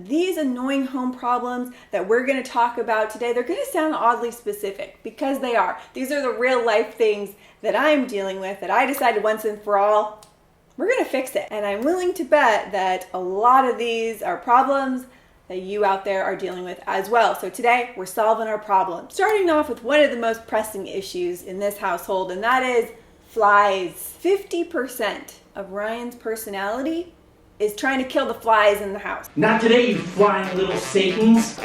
These annoying home problems that we're going to talk about today, they're going to sound oddly specific because they are. These are the real life things that I'm dealing with that I decided once and for all, we're going to fix it. And I'm willing to bet that a lot of these are problems that you out there are dealing with as well. So today we're solving our problem. Starting off with one of the most pressing issues in this household, and that is flies. 50% of Ryan's personality is trying to kill the flies in the house. Not today, you flying little satans.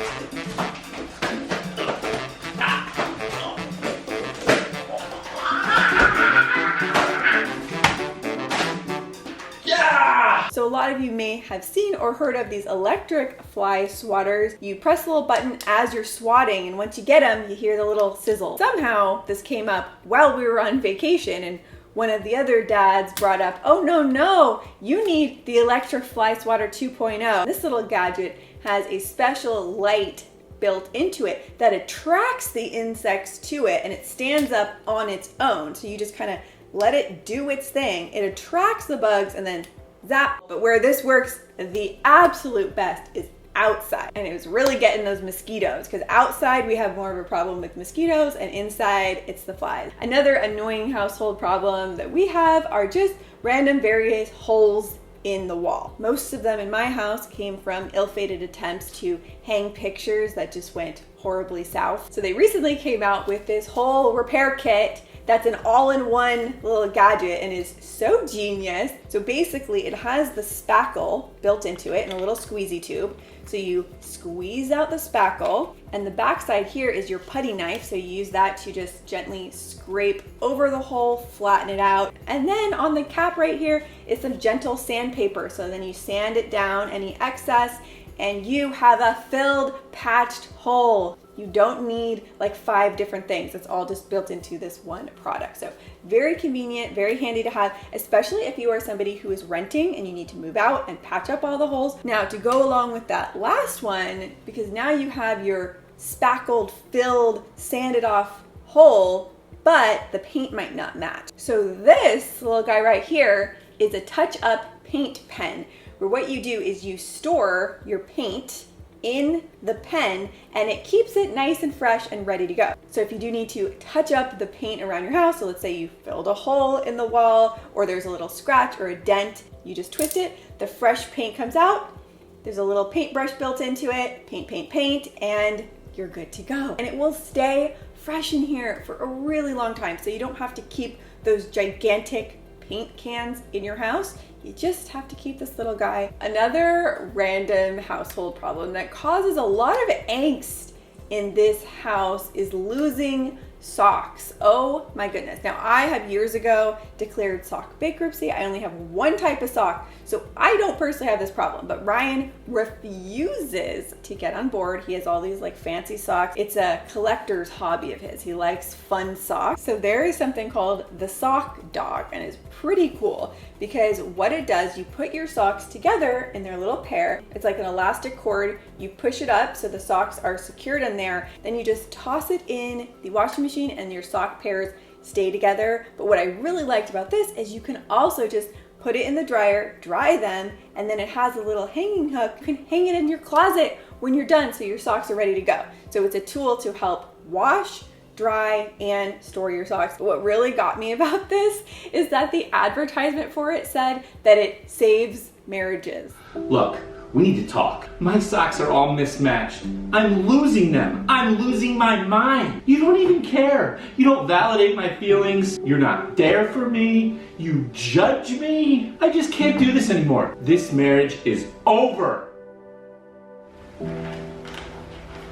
So a lot of you may have seen or heard of these electric fly swatters. You press the little button as you're swatting, and once you get them, you hear the little sizzle. Somehow this came up while we were on vacation, and one of the other dads brought up, oh no, you need the Electrifly Swatter 2.0. This little gadget has a special light built into it that attracts the insects to it, and it stands up on its own. So you just kind of let it do its thing. It attracts the bugs and then zap. But where this works the absolute best is outside, and it was really getting those mosquitoes, because outside we have more of a problem with mosquitoes and inside it's the flies. Another annoying household problem that we have are just random various holes in the wall. Most of them in my house came from ill-fated attempts to hang pictures that just went horribly south. So they recently came out with this whole repair kit that's an all-in-one little gadget and is so genius. So basically it has the spackle built into it in a little squeezy tube. So you squeeze out the spackle, and the backside here is your putty knife. So you use that to just gently scrape over the hole, flatten it out. And then on the cap right here is some gentle sandpaper. So then you sand it down, any excess, and you have a filled, patched hole. You don't need like 5 different things. It's all just built into this one product. So very convenient, very handy to have, especially if you are somebody who is renting and you need to move out and patch up all the holes. Now to go along with that last one, because now you have your spackled, filled, sanded off hole, but the paint might not match. So this little guy right here is a touch-up paint pen, where what you do is you store your paint in the pen and it keeps it nice and fresh and ready to go. So if you do need to touch up the paint around your house, so let's say you filled a hole in the wall or there's a little scratch or a dent, you just twist it, the fresh paint comes out, there's a little paintbrush built into it, paint, and you're good to go. And it will stay fresh in here for a really long time, so you don't have to keep those gigantic paint cans in your house. You just have to keep this little guy. Another random household problem that causes a lot of angst in this house is losing socks. Oh my goodness. Now I have years ago declared sock bankruptcy. I only have one type of sock, so I don't personally have this problem, but Ryan refuses to get on board. He has all these like fancy socks. It's a collector's hobby of his. He likes fun socks. So there is something called the sock dog, and it's pretty cool because what it does, you put your socks together in their little pair. It's like an elastic cord. You push it up so the socks are secured in there. Then you just toss it in the washing machine and your sock pairs stay together. But what I really liked about this is you can also just put it in the dryer, dry them, and then it has a little hanging hook. You can hang it in your closet when you're done so your socks are ready to go. So it's a tool to help wash, dry, and store your socks. But what really got me about this is that the advertisement for it said that it saves marriages. Look, we need to talk. My socks are all mismatched. I'm losing them. I'm losing my mind. You don't even care. You don't validate my feelings. You're not there for me. You judge me. I just can't do this anymore. This marriage is over.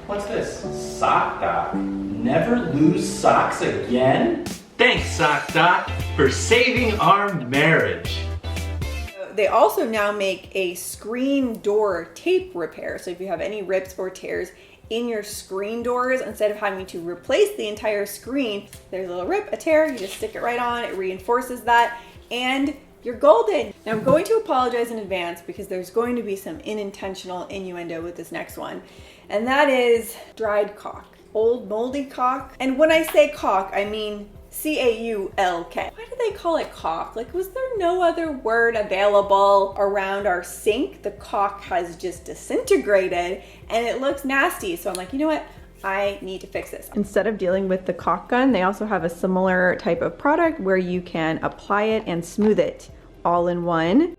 What's this? Sock Doc. Never lose socks again? Thanks, Sock Doc, for saving our marriage. They also now make a screen door tape repair. So if you have any rips or tears in your screen doors, instead of having to replace the entire screen, there's a little rip, a tear, you just stick it right on, it reinforces that, and you're golden. Now I'm going to apologize in advance because there's going to be some unintentional innuendo with this next one, and that is dried caulk. Old moldy caulk. And when I say caulk, I mean C-A-U-L-K. Why do they call it caulk? Like, was there no other word available around our sink? The caulk has just disintegrated and it looks nasty. So I'm like, you know what? I need to fix this. Instead of dealing with the caulk gun, they also have a similar type of product where you can apply it and smooth it all in one.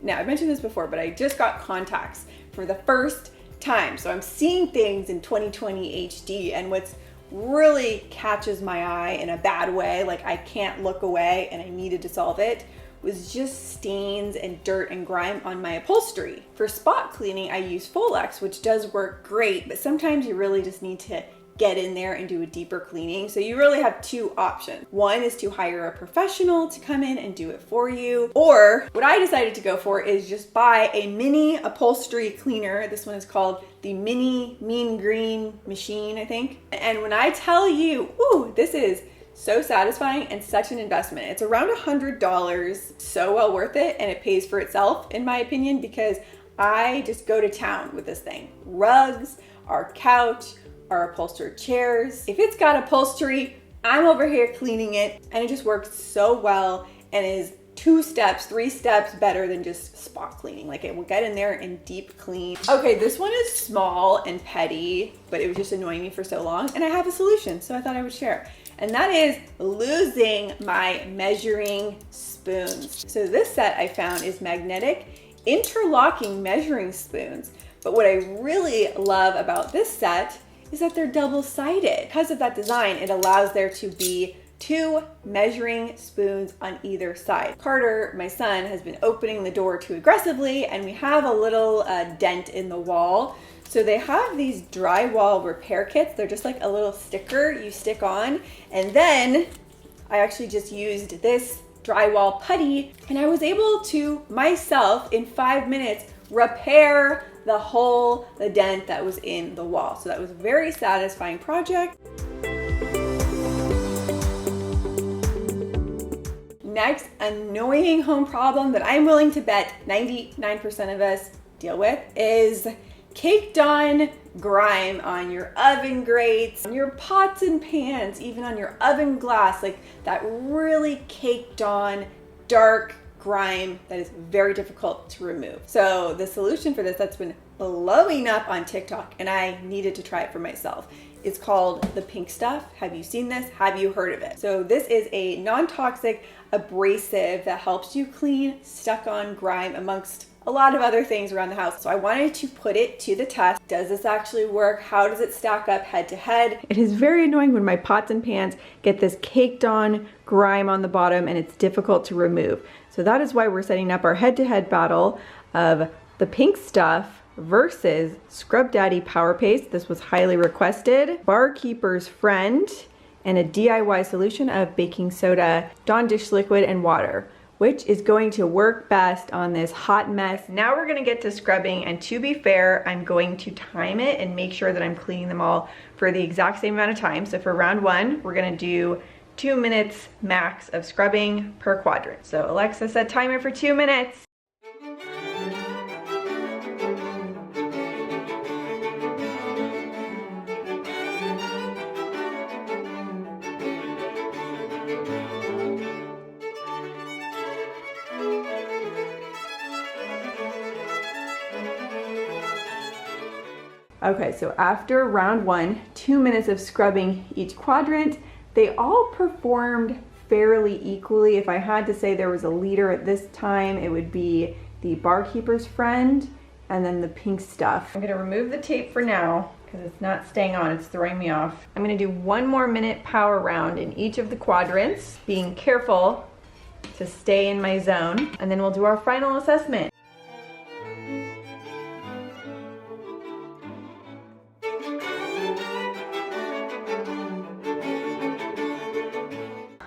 Now, I mentioned this before, but I just got contacts for the first time. So I'm seeing things in 2020 HD, and what's really catches my eye in a bad way, like I can't look away and I needed to solve it, was just stains and dirt and grime on my upholstery. For spot cleaning, I use Folex, which does work great, but sometimes you really just need to get in there and do a deeper cleaning. So you really have two options. One is to hire a professional to come in and do it for you. Or what I decided to go for is just buy a mini upholstery cleaner. This one is called the Mini Mean Green Machine, I think. And when I tell you, ooh, this is so satisfying and such an investment. It's around $100, so well worth it, and it pays for itself in my opinion, because I just go to town with this thing. Rugs, our couch, our upholstered chairs. If it's got upholstery, I'm over here cleaning it, and it just works so well and is 2 steps, 3 steps better than just spot cleaning. Like, it will get in there and deep clean. Okay, this one is small and petty, but it was just annoying me for so long, and I have a solution, so I thought I would share. And that is losing my measuring spoons. So this set I found is magnetic interlocking measuring spoons. But what I really love about this set is that they're double-sided. Because of that design, it allows there to be 2 measuring spoons on either side. Carter, my son, has been opening the door too aggressively, and we have a little dent in the wall. So they have these drywall repair kits. They're just like a little sticker you stick on. And then I actually just used this drywall putty, and I was able to myself in 5 minutes repair the hole, the dent that was in the wall. So that was a very satisfying project. Next, annoying home problem that I'm willing to bet 99% of us deal with is caked on grime on your oven grates, on your pots and pans, even on your oven glass, like that really caked on dark grime that is very difficult to remove. So the solution for this that's been blowing up on TikTok, and I needed to try it for myself, is called the pink stuff. Have you seen this? Have you heard of it? So this is a non-toxic abrasive that helps you clean stuck on grime amongst a lot of other things around the house. So I wanted to put it to the test. Does this actually work? How does it stack up head to head? It is very annoying when my pots and pans get this caked on grime on the bottom and it's difficult to remove. So that is why we're setting up our head-to-head battle of the pink stuff versus Scrub Daddy Power Paste. This was highly requested. Barkeeper's Friend, and a DIY solution of baking soda, Dawn dish liquid, and water. Which is going to work best on this hot mess. Now we're gonna get to scrubbing, and to be fair, I'm going to time it and make sure that I'm cleaning them all for the exact same amount of time. So for round 1, we're gonna do 2 minutes max of scrubbing per quadrant. So Alexa set timer for 2 minutes. Okay, so after round 1, 2 minutes of scrubbing each quadrant, they all performed fairly equally. If I had to say there was a leader at this time, it would be the Barkeeper's Friend and then the pink stuff. I'm gonna remove the tape for now because it's not staying on, it's throwing me off. I'm gonna do 1 more minute power round in each of the quadrants, being careful to stay in my zone, and then we'll do our final assessment.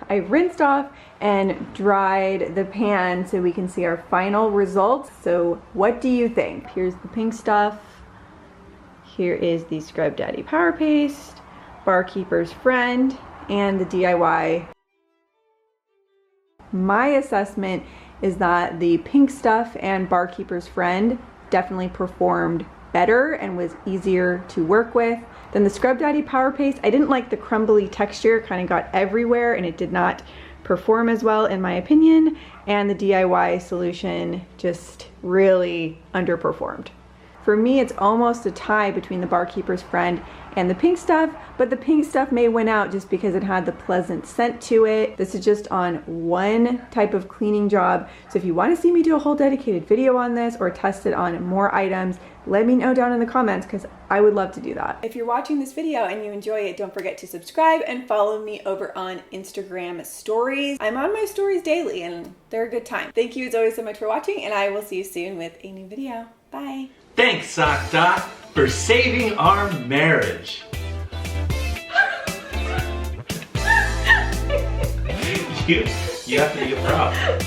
I rinsed off and dried the pan so we can see our final results. So what do you think? Here's the pink stuff. Here is the Scrub Daddy Power Paste, Barkeeper's Friend, and the DIY. My assessment is that the Pink Stuff and Barkeeper's Friend definitely performed better and was easier to work with than the Scrub Daddy Power Paste. I didn't like the crumbly texture, kind of got everywhere, and it did not perform as well in my opinion, and the DIY solution just really underperformed. For me, it's almost a tie between the Barkeeper's Friend and the Pink Stuff, but the Pink Stuff may win out just because it had the pleasant scent to it. This is just on one type of cleaning job, so if you want to see me do a whole dedicated video on this or test it on more items, let me know down in the comments because I would love to do that. If you're watching this video and you enjoy it, don't forget to subscribe and follow me over on Instagram stories. I'm on my stories daily and they're a good time. Thank you as always so much for watching, and I will see you soon with a new video. Bye. Thanks, Sock Doc, for saving our marriage. You have to be proud.